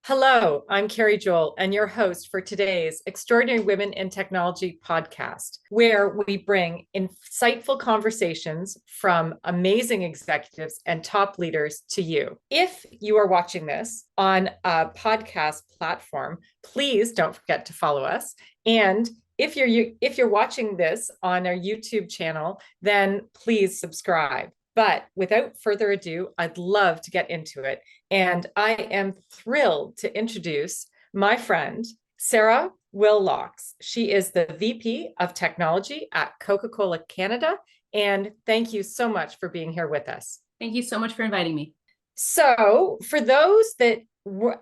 Hello, I'm Carrie Joel and your host for today's Extraordinary Women in Technology podcast, where we bring insightful conversations from amazing executives and top leaders to you. If you are watching this on a podcast platform, please don't forget to follow us. And if you're watching this on our YouTube channel, then please subscribe. But without further ado, I'd love to get into it. And I am thrilled to introduce my friend, Sarah Willock. She is the VP of Technology at Coca-Cola Canada. And thank you so much for being here with us. Thank you so much for inviting me. So, for those that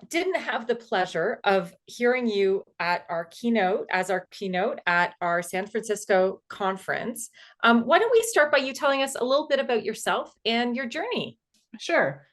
didn't have the pleasure of hearing you at our keynote at our San Francisco conference, why don't we start by you telling us a little bit about yourself and your journey? Sure.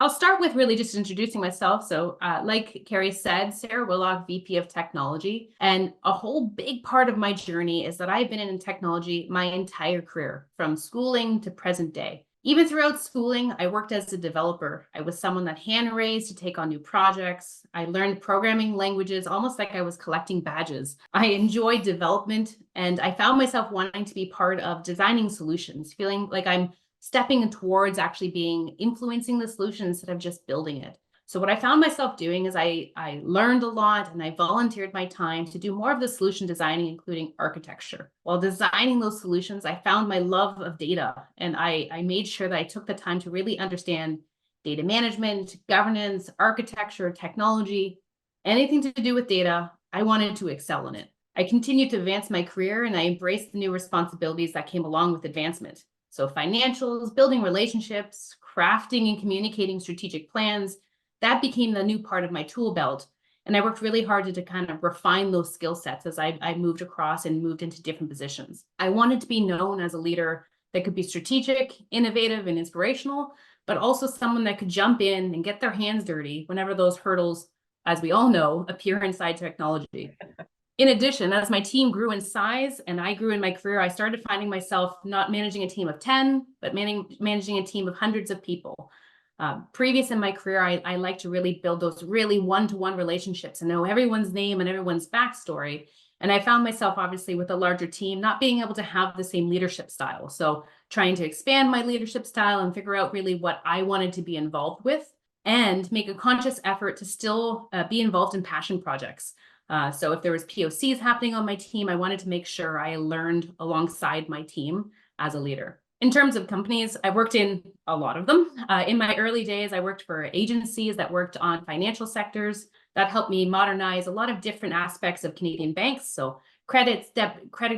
I'll start with really just introducing myself. So like Carrie said, Sarah Willock, VP of Technology. And a whole big part of my journey is that I've been in technology my entire career, from schooling to present day. Even throughout schooling, I worked as a developer. I was someone that hand-raised to take on new projects. I learned programming languages almost like I was collecting badges. I enjoyed development, and I found myself wanting to be part of designing solutions, feeling like I'm stepping towards actually influencing the solution instead of just building it. So what I found myself doing is I learned a lot, and I volunteered my time to do more of the solution designing, including architecture. While designing those solutions, I found my love of data, and I made sure that I took the time to really understand data management, governance, architecture, technology, anything to do with data. I wanted to excel in it. I continued to advance my career, and I embraced the new responsibilities that came along with advancement. So financials, building relationships, crafting and communicating strategic plans, that became the new part of my tool belt. And I worked really hard to kind of refine those skill sets as I moved across and moved into different positions. I wanted to be known as a leader that could be strategic, innovative, and inspirational, but also someone that could jump in and get their hands dirty whenever those hurdles, as we all know, appear inside technology. In addition, as my team grew in size and I grew in my career, I started finding myself not managing a team of 10, but managing a team of hundreds of people. Previous in my career, I like to really build those really one-to-one relationships and know everyone's name and everyone's backstory. And I found myself, obviously, with a larger team, not being able to have the same leadership style. So trying to expand my leadership style and figure out really what I wanted to be involved with, and make a conscious effort to still be involved in passion projects. So if there was POCs happening on my team, I wanted to make sure I learned alongside my team as a leader. In terms of companies, I worked in a lot of them. In my early days, I worked for agencies that worked on financial sectors. That helped me modernize a lot of different aspects of Canadian banks. So credit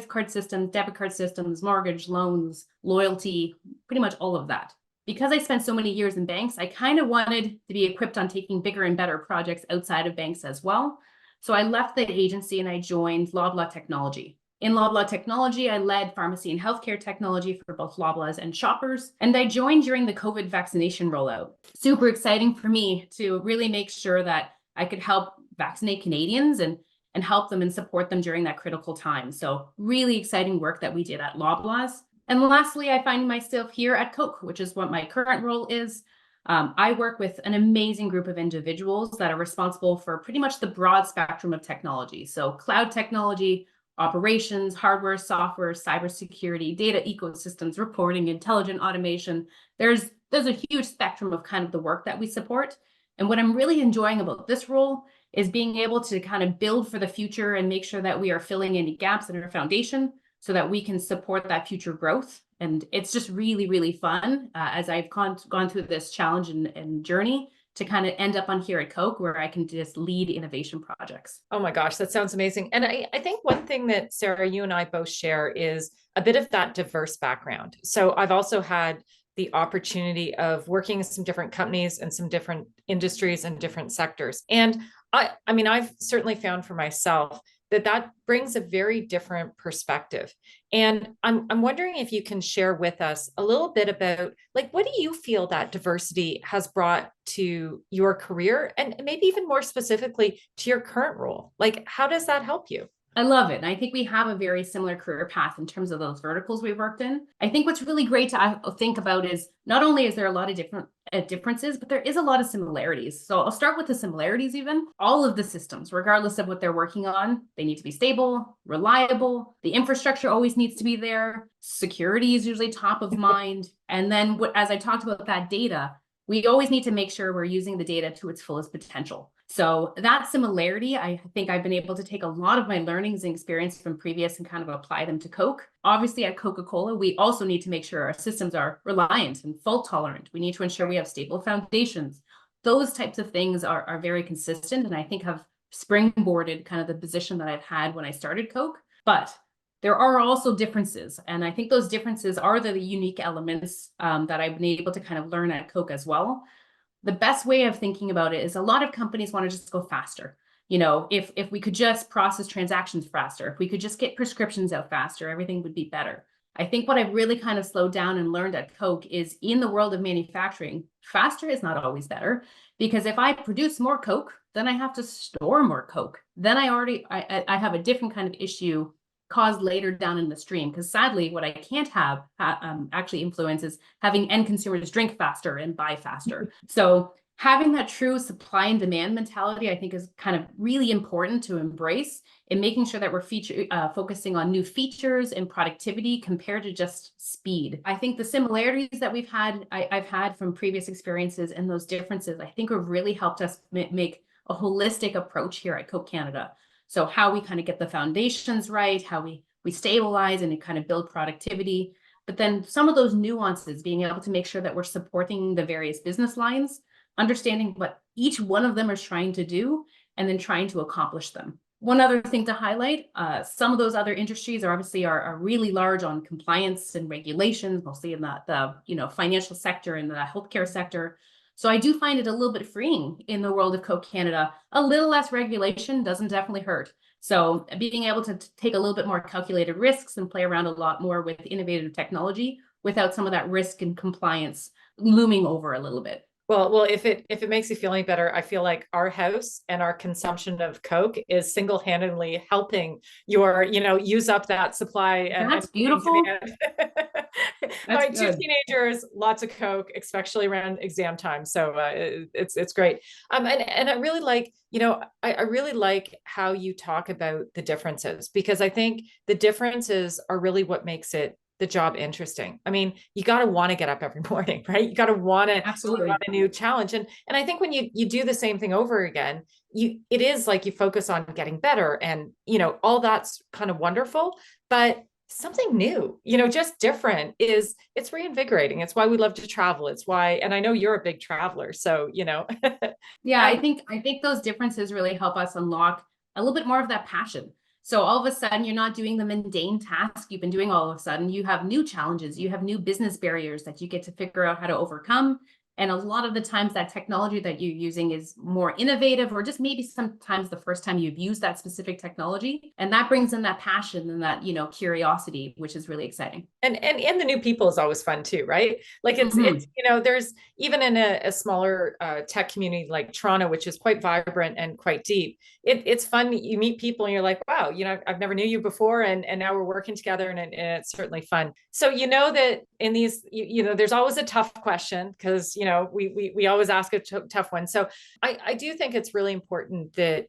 card systems, debit card systems, mortgage, loans, loyalty, pretty much all of that. Because I spent so many years in banks, I kind of wanted to be equipped on taking bigger and better projects outside of banks as well. So I left the agency and I joined Loblaw Technology. In Loblaw Technology, I led pharmacy and healthcare technology for both Loblaws and Shoppers. And I joined during the COVID vaccination rollout. Super exciting for me to really make sure that I could help vaccinate Canadians and help them and support them during that critical time. So really exciting work that we did at Loblaws. And lastly, I find myself here at Coke, which is what my current role is. I work with an amazing group of individuals that are responsible for pretty much the broad spectrum of technology. So cloud technology, operations, hardware, software, cybersecurity, data ecosystems, reporting, intelligent automation. There's a huge spectrum of kind of the work that we support. And what I'm really enjoying about this role is being able to kind of build for the future and make sure that we are filling any gaps in our foundation so that we can support that future growth. And it's just really, really fun as I've gone through this challenge and journey to kind of end up on here at Coke, where I can just lead innovation projects. Oh my gosh, that sounds amazing. And I think one thing that, Sarah, you and I both share is a bit of that diverse background. So I've also had the opportunity of working in some different companies and some different industries and different sectors. And I mean, I've certainly found for myself that brings a very different perspective. And I'm wondering if you can share with us a little bit about, like, what do you feel that diversity has brought to your career, and maybe even more specifically to your current role? Like, how does that help you? I love it. And I think we have a very similar career path in terms of those verticals we worked in. I think what's really great to think about is not only is there a lot of different differences, but there is a lot of similarities. So I'll start with the similarities even. All of the systems, regardless of what they're working on, they need to be stable, reliable. The infrastructure always needs to be there. Security is usually top of mind. And then as I talked about that data, we always need to make sure we're using the data to its fullest potential. So that similarity, I think I've been able to take a lot of my learnings and experience from previous and kind of apply them to Coke. Obviously at Coca-Cola, we also need to make sure our systems are reliant and fault tolerant. We need to ensure we have stable foundations. Those types of things are very consistent, and I think have springboarded kind of the position that I've had when I started Coke. But there are also differences, and I think those differences are the unique elements that I've been able to kind of learn at Coke as well. The best way of thinking about it is a lot of companies want to just go faster. You know, if we could just process transactions faster, if we could just get prescriptions out faster, everything would be better. I think what I've really kind of slowed down and learned at Coke is in the world of manufacturing, faster is not always better, because if I produce more Coke, then I have to store more Coke. Then I have a different kind of issue caused later down in the stream, because sadly what I can't have actually influences having end consumers drink faster and buy faster. So having that true supply and demand mentality, I think, is kind of really important to embrace in making sure that we're focusing on new features and productivity compared to just speed. I think the similarities that I've had from previous experiences and those differences, I think have really helped us make a holistic approach here at Coke Canada. So how we kind of get the foundations right, how we stabilize and kind of build productivity, but then some of those nuances, being able to make sure that we're supporting the various business lines, understanding what each one of them is trying to do, and then trying to accomplish them. One other thing to highlight, some of those other industries are really large on compliance and regulations, mostly in the financial sector and the healthcare sector. So I do find it a little bit freeing in the world of Coke Canada. A little less regulation doesn't definitely hurt. So being able to take a little bit more calculated risks and play around a lot more with innovative technology without some of that risk and compliance looming over a little bit. Well, if it makes you feel any better, I feel like our house and our consumption of Coke is single-handedly helping use up that supply. And that's beautiful. My two teenagers, lots of Coke, especially around exam time. So it's great. And I really like, I really like how you talk about the differences, because I think the differences are really what makes the job interesting. I mean, you got to want to get up every morning, right? You got to want to absolutely a new challenge. And I think when you do the same thing over again, it is like you focus on getting better, and, all that's kind of wonderful, but something new, just different it's reinvigorating. It's why we love to travel. It's why, and I know you're a big traveler, so, Yeah, I think those differences really help us unlock a little bit more of that passion. So all of a sudden, you're not doing the mundane task you've been doing. All of a sudden, you have new challenges. You have new business barriers that you get to figure out how to overcome. And a lot of the times that technology that you're using is more innovative, or just maybe sometimes the first time you've used that specific technology. And that brings in that passion and that, curiosity, which is really exciting. And the new people is always fun too, right? Like it's there's even in a smaller tech community like Toronto, which is quite vibrant and quite deep. It's fun. You meet people and you're like, wow, I've never knew you before, and now we're working together, and it's certainly fun. So that in these, there's always a tough question, because we always ask a tough one. So I do think it's really important that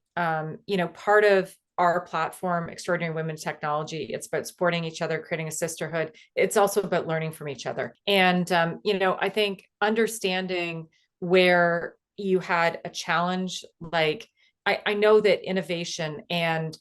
part of our platform, Extraordinary Women in Technology, it's about supporting each other, creating a sisterhood. It's also about learning from each other. And, I think understanding where you had a challenge, like I know that innovation and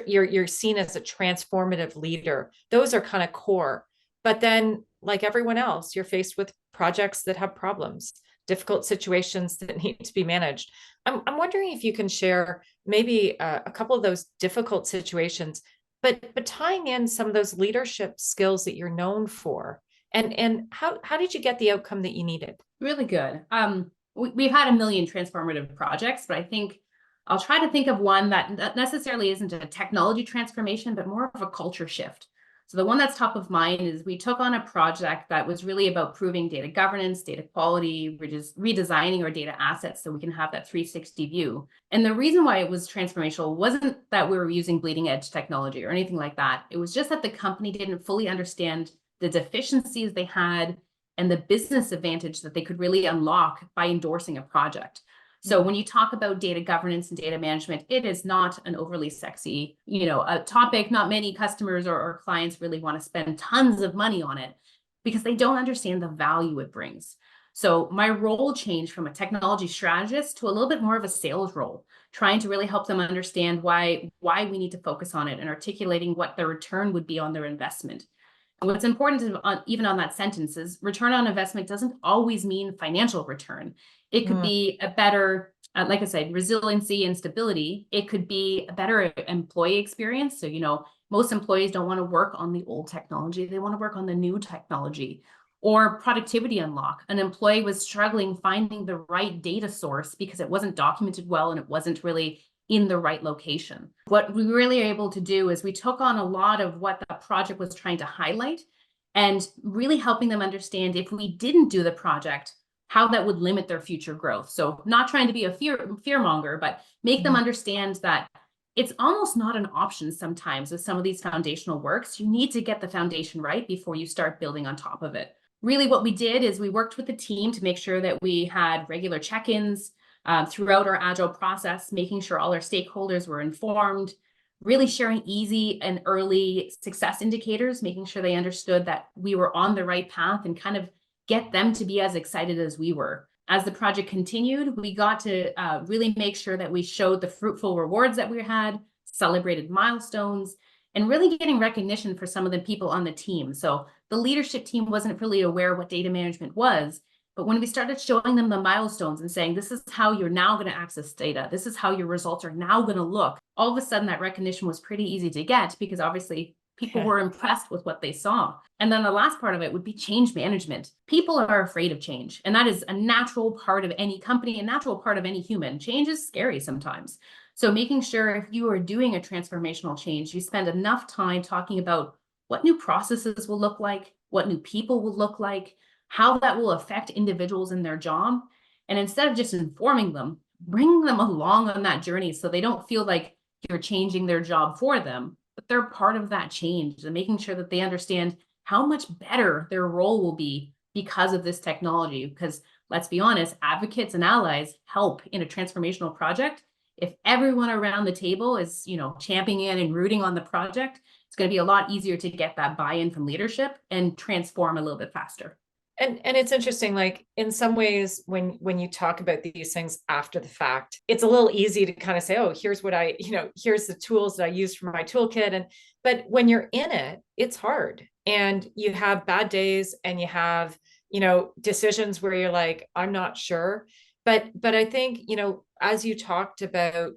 you're seen as a transformative leader. Those are kind of core. But then, like everyone else, you're faced with projects that have problems, difficult situations that need to be managed. I'm wondering if you can share maybe a couple of those difficult situations, but tying in some of those leadership skills that you're known for, and how did you get the outcome that you needed? Really good. We've had a million transformative projects, but I think I'll try to think of one that necessarily isn't a technology transformation, but more of a culture shift. So the one that's top of mind is we took on a project that was really about proving data governance, data quality, redesigning our data assets so we can have that 360 view. And the reason why it was transformational wasn't that we were using bleeding edge technology or anything like that. It was just that the company didn't fully understand the deficiencies they had and the business advantage that they could really unlock by endorsing a project. So when you talk about data governance and data management, it is not an overly sexy, a topic. Not many customers or clients really want to spend tons of money on it because they don't understand the value it brings. So my role changed from a technology strategist to a little bit more of a sales role, trying to really help them understand why we need to focus on it and articulating what the return would be on their investment. And what's important even on that sentence is return on investment doesn't always mean financial return. It could be a better, like I said, resiliency and stability. It could be a better employee experience. So, most employees don't want to work on the old technology. They want to work on the new technology. Or productivity unlock. An employee was struggling finding the right data source because it wasn't documented well and it wasn't really in the right location. What we really are able to do is we took on a lot of what the project was trying to highlight and really helping them understand if we didn't do the project, how that would limit their future growth. So not trying to be a fearmonger, but make them understand that it's almost not an option sometimes with some of these foundational works. You need to get the foundation right before you start building on top of it. Really, what we did is we worked with the team to make sure that we had regular check-ins throughout our agile process, making sure all our stakeholders were informed, really sharing easy and early success indicators, making sure they understood that we were on the right path and kind of get them to be as excited as we were. As the project continued, we got to really make sure that we showed the fruitful rewards that we had, celebrated milestones, and really getting recognition for some of the people on the team. So the leadership team wasn't really aware what data management was, but when we started showing them the milestones and saying, this is how you're now going to access data, this is how your results are now going to look, all of a sudden that recognition was pretty easy to get because obviously people were impressed with what they saw. And then the last part of it would be change management. People are afraid of change, and that is a natural part of any company, a natural part of any human. Change is scary sometimes. So making sure if you are doing a transformational change, you spend enough time talking about what new processes will look like, what new people will look like, how that will affect individuals in their job. And instead of just informing them, bring them along on that journey so they don't feel like you're changing their job for them, but they're part of that change, and making sure that they understand how much better their role will be because of this technology. Because let's be honest, advocates and allies help in a transformational project. If everyone around the table is, championing in and rooting on the project, it's going to be a lot easier to get that buy-in from leadership and transform a little bit faster. And it's interesting, like in some ways, when you talk about these things after the fact, it's a little easy to kind of say, oh, here's what here's the tools that I use for my toolkit. But when you're in it, it's hard. And you have bad days and you have, decisions where you're like, I'm not sure. But I think, as you talked about,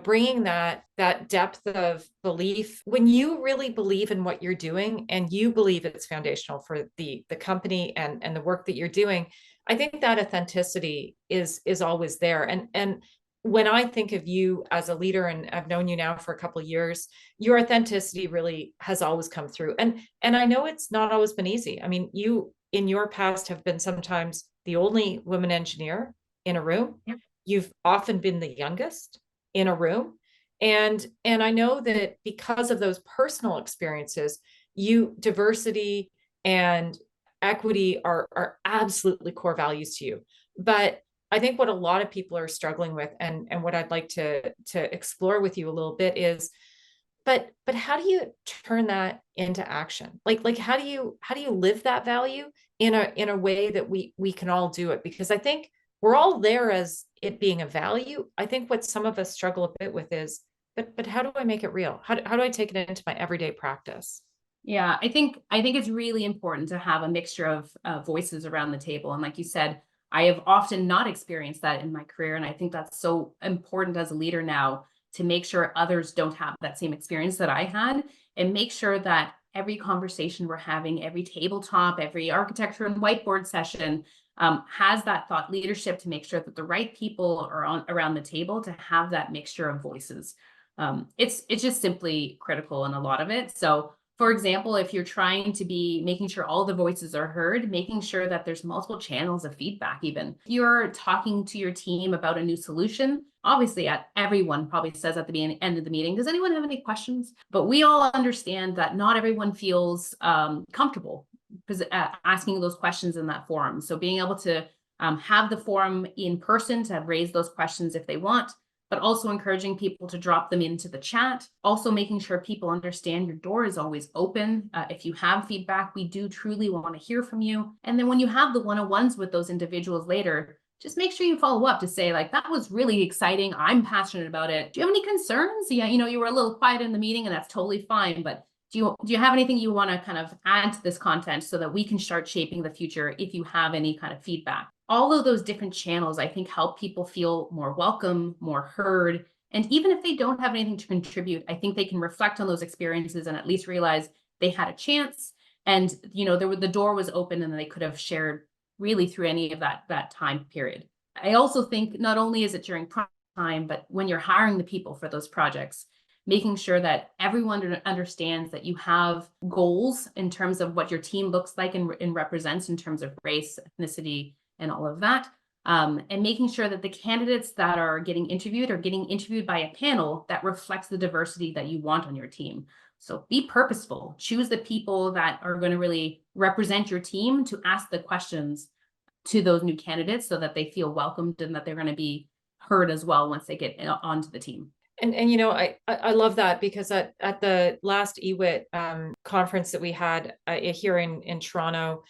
bringing that depth of belief, when you really believe in what you're doing and you believe it's foundational for the company and the work that you're doing, I think that authenticity is always there. And when I think of you as a leader, and I've known you now for a couple of years, your authenticity really has always come through. And I know it's not always been easy. I mean, you in your past have been sometimes the only woman engineer in a room. Yep. You've often been the youngest in a room. And I know that because of those personal experiences, diversity and equity are absolutely core values to you. But I think what a lot of people are struggling with, and what I'd like to explore with you a little bit is, but how do you turn that into action? Like how do you live that value in a way that we can all do it? Because I think we're all there as it being a value. I think what some of us struggle a bit with is, but how do I make it real? How do I take it into my everyday practice? Yeah, I think it's really important to have a mixture of voices around the table. And like you said, I have often not experienced that in my career. And I think that's so important as a leader now to make sure others don't have that same experience that I had, and make sure that every conversation we're having, every tabletop, every architecture and whiteboard session has that thought leadership to make sure that the right people are around the table to have that mixture of voices. It's just simply critical in a lot of it. So for example, if you're trying to be making sure all the voices are heard, making sure that there's multiple channels of feedback, even if you're talking to your team about a new solution, obviously everyone probably says at the end of the meeting, does anyone have any questions? But we all understand that not everyone feels comfortable asking those questions in that forum. So being able to have the forum in person to raise those questions if they want, but also encouraging people to drop them into the chat. Also making sure people understand your door is always open. If you have feedback, we do truly want to hear from you. And then when you have the one-on-ones with those individuals later, just make sure you follow up to say, like, that was really exciting. I'm passionate about it. Do you have any concerns? Yeah, you were a little quiet in the meeting, and that's totally fine. But do you have anything you want to kind of add to this content so that we can start shaping the future if you have any kind of feedback? All of those different channels, I think, help people feel more welcome, more heard. And even if they don't have anything to contribute, I think they can reflect on those experiences and at least realize they had a chance. And, the door was open and they could have shared really through any of that time period. I also think not only is it during prime time, but when you're hiring the people for those projects, making sure that everyone understands that you have goals in terms of what your team looks like and represents in terms of race, ethnicity, and all of that. And making sure that the candidates that are getting interviewed by a panel that reflects the diversity that you want on your team. So be purposeful, choose the people that are going to really represent your team to ask the questions to those new candidates so that they feel welcomed and that they're going to be heard as well once they get onto the team. And I love that, because at the last EWiT conference that we had here in Toronto,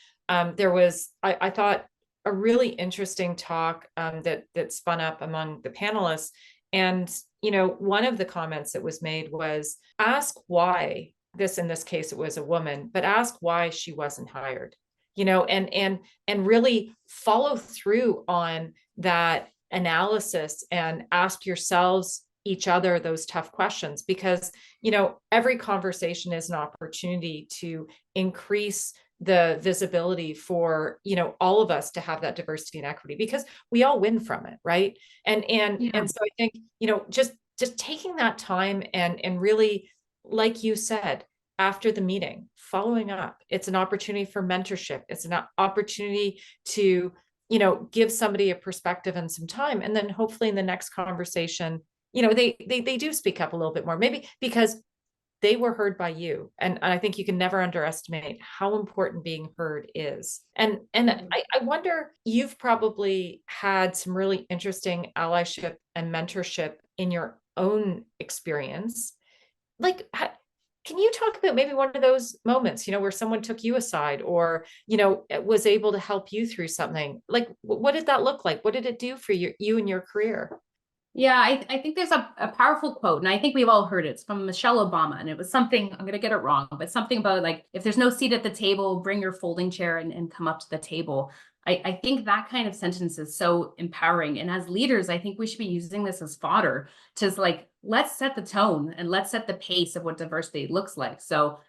there was, I thought, a really interesting talk that spun up among the panelists. And one of the comments that was made was, ask why in this case it was a woman, but ask why she wasn't hired. And really follow through on that analysis and ask yourselves, each other, those tough questions, because every conversation is an opportunity to increase the visibility for all of us to have that diversity and equity, because we all win from it, right? And so I think just taking that time and really, like you said, after the meeting, following up, it's an opportunity for mentorship. It's an opportunity to give somebody a perspective and some time, and then hopefully in the next conversation they do speak up a little bit more, maybe because they were heard by you. And I think you can never underestimate how important being heard is. And I wonder, you've probably had some really interesting allyship and mentorship in your own experience. Like, can you talk about maybe one of those moments, where someone took you aside or, was able to help you through something? Like, what did that look like? What did it do for you and your career? Yeah, I think there's a powerful quote, and I think we've all heard it. It's from Michelle Obama, and it was something, I'm going to get it wrong, but something about, like, if there's no seat at the table, bring your folding chair and come up to the table. I think that kind of sentence is so empowering. And as leaders, I think we should be using this as fodder to, like, let's set the tone and let's set the pace of what diversity looks like. So,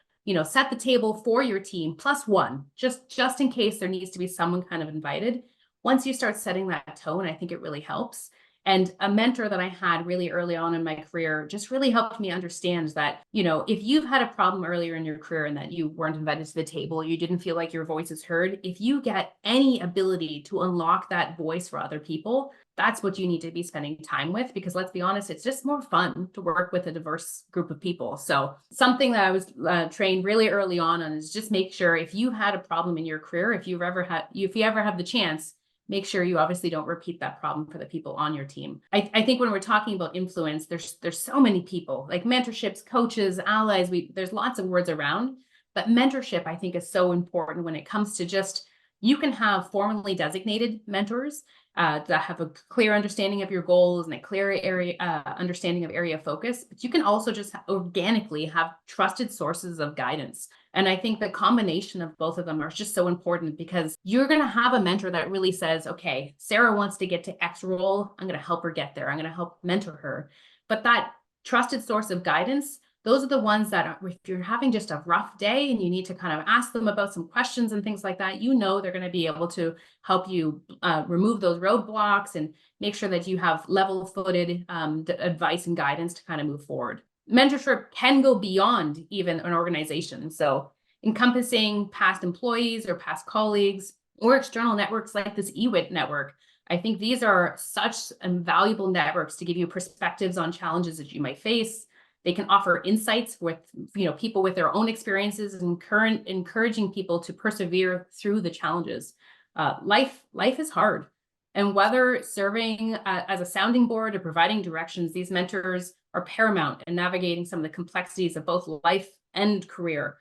set the table for your team plus one, just in case there needs to be someone kind of invited. Once you start setting that tone, I think it really helps. And a mentor that I had really early on in my career just really helped me understand that, if you've had a problem earlier in your career and that you weren't invited to the table, you didn't feel like your voice is heard, if you get any ability to unlock that voice for other people, that's what you need to be spending time with, because let's be honest, it's just more fun to work with a diverse group of people. So something that I was trained really early on is just make sure, if you had a problem in your career, if you ever have the chance, make sure you obviously don't repeat that problem for the people on your team. I think when we're talking about influence, there's so many people, like mentorships, coaches, allies, there's lots of words around, but mentorship, I think, is so important when it comes to just, you can have formally designated mentors that have a clear understanding of your goals and a clear area understanding of area of focus, but you can also just organically have trusted sources of guidance. And I think the combination of both of them are just so important, because you're going to have a mentor that really says, okay, Sarah wants to get to X role, I'm going to help her get there, I'm going to help mentor her. But that trusted source of guidance, those are the ones that if you're having just a rough day and you need to kind of ask them about some questions and things like that, they're going to be able to help you remove those roadblocks and make sure that you have level-footed advice and guidance to kind of move forward. Mentorship can go beyond even an organization. So encompassing past employees or past colleagues or external networks like this EWiT network. I think these are such invaluable networks to give you perspectives on challenges that you might face, They can offer insights with, people with their own experiences and encouraging people to persevere through the challenges. Life is hard. And whether serving as a sounding board or providing directions, these mentors are paramount in navigating some of the complexities of both life and career.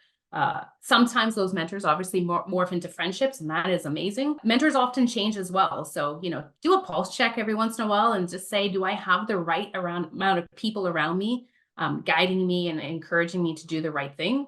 Sometimes those mentors obviously morph into friendships, and that is amazing. Mentors often change as well. So, do a pulse check every once in a while and just say, do I have the right amount of people around me guiding me and encouraging me to do the right thing?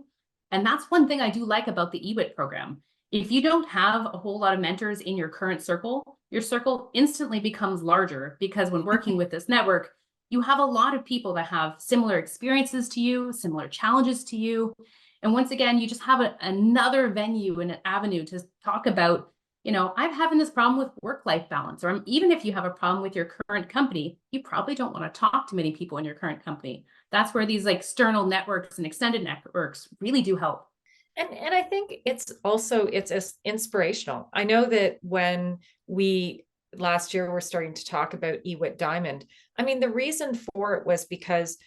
And that's one thing I do like about the EWiT program. If you don't have a whole lot of mentors in your current circle, your circle instantly becomes larger, because when working with this network, you have a lot of people that have similar experiences to you, similar challenges to you. And once again, you just have another venue and an avenue to talk about, I'm having this problem with work-life balance, or even if you have a problem with your current company, you probably don't want to talk to many people in your current company. That's where these external networks and extended networks really do help. And I think it's inspirational. I know that when we last year were starting to talk about EWiT Diamond, I mean, the reason for it was because,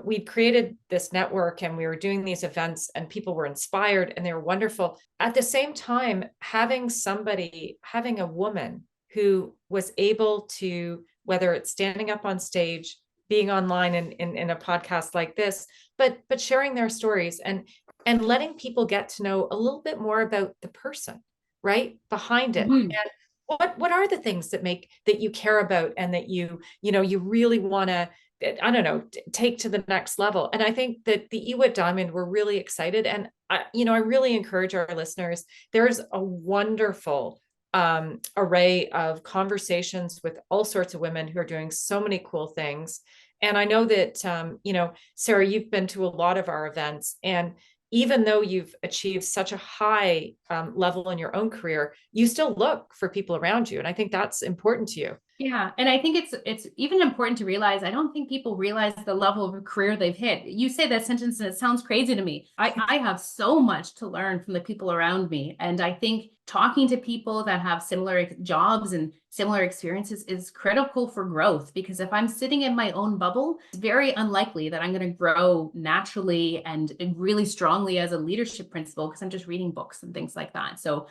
we'd created this network and we were doing these events and people were inspired and they were wonderful. At the same time, having a woman who was able to, whether it's standing up on stage, being online in a podcast like this, but sharing their stories and letting people get to know a little bit more about the person, right, behind it. Mm-hmm. And what are the things that you care about and that you really want to, I don't know, take to the next level. And I think that the EWiT Diamond, we're really excited. And I really encourage our listeners. There's a wonderful array of conversations with all sorts of women who are doing so many cool things. And I know that, Sarah, you've been to a lot of our events, and even though you've achieved such a high level in your own career, you still look for people around you. And I think that's important to you. Yeah. And I think it's even important to realize, I don't think people realize the level of career they've hit. You say that sentence and it sounds crazy to me. I have so much to learn from the people around me. And I think talking to people that have similar jobs and similar experiences is critical for growth, because if I'm sitting in my own bubble, it's very unlikely that I'm going to grow naturally and really strongly as a leadership principle, because I'm just reading books and things like that. So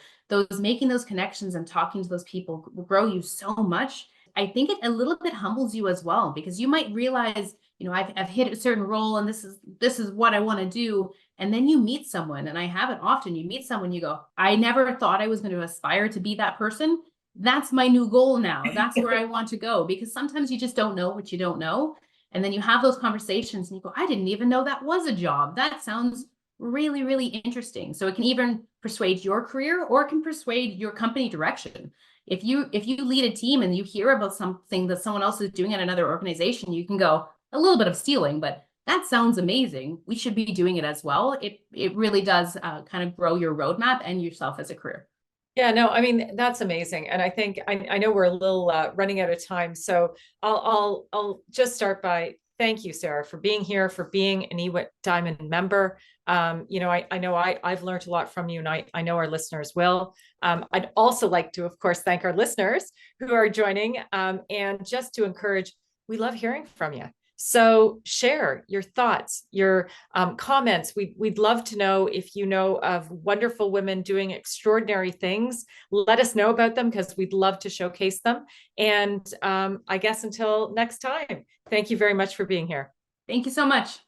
making those connections and talking to those people will grow you so much. I think it a little bit humbles you as well, because you might realize, I've hit a certain role and this is what I want to do. And then you meet someone, and I have it often. You meet someone, you go, I never thought I was going to aspire to be that person. That's my new goal now. That's where I want to go. Because sometimes you just don't know what you don't know. And then you have those conversations and you go, I didn't even know that was a job. That sounds really, really interesting. So it can even persuade your career, or it can persuade your company direction. If you lead a team and you hear about something that someone else is doing at another organization, you can go, a little bit of stealing, but that sounds amazing. We should be doing it as well. It really does kind of grow your roadmap and yourself as a career. Yeah, no, I mean, that's amazing. And I think, I know we're a little running out of time. So I'll just start by thank you, Sarah, for being here, for being an EWiT Diamond member. I know I've learned a lot from you, and I know our listeners will. I'd also like to, of course, thank our listeners who are joining, and just to encourage, we love hearing from you. So share your thoughts, your comments. We'd love to know if you know of wonderful women doing extraordinary things. Let us know about them, because we'd love to showcase them. And I guess until next time, thank you very much for being here. Thank you so much.